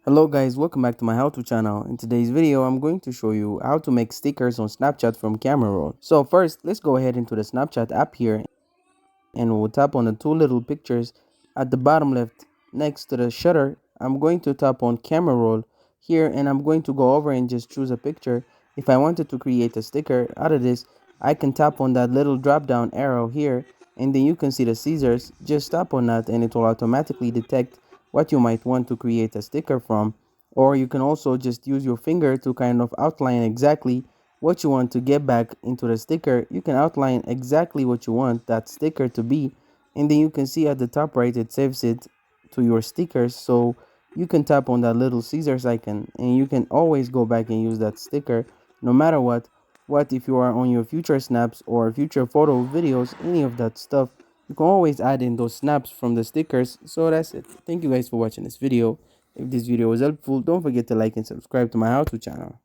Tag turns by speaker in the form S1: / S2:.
S1: Hello guys, welcome back to my how to channel. In today's video, I'm going to show you how to make stickers on Snapchat from camera roll. So first, let's go ahead into the Snapchat app here and we'll tap on the two little pictures at the bottom left next to the shutter. I'm going to tap on camera roll here and I'm going to go over and just choose a picture. If I wanted to create a sticker out of this, I can tap on that little drop down arrow here and then you can see the scissors. Just tap on that and it will automatically detect what you might want to create a sticker from, or you can also just use your finger to kind of outline exactly what you want to get back into the sticker. You can outline exactly what you want that sticker to be, and then you can see at the top right it saves it to your stickers. So you can tap on that little scissors icon and you can always go back and use that sticker no matter what if you are on your future snaps or future photo videos, any of that stuff, you can always add in those snaps from the stickers. So that's it. Thank you guys for watching this video. If this video was helpful, don't forget to like and subscribe to my how to channel.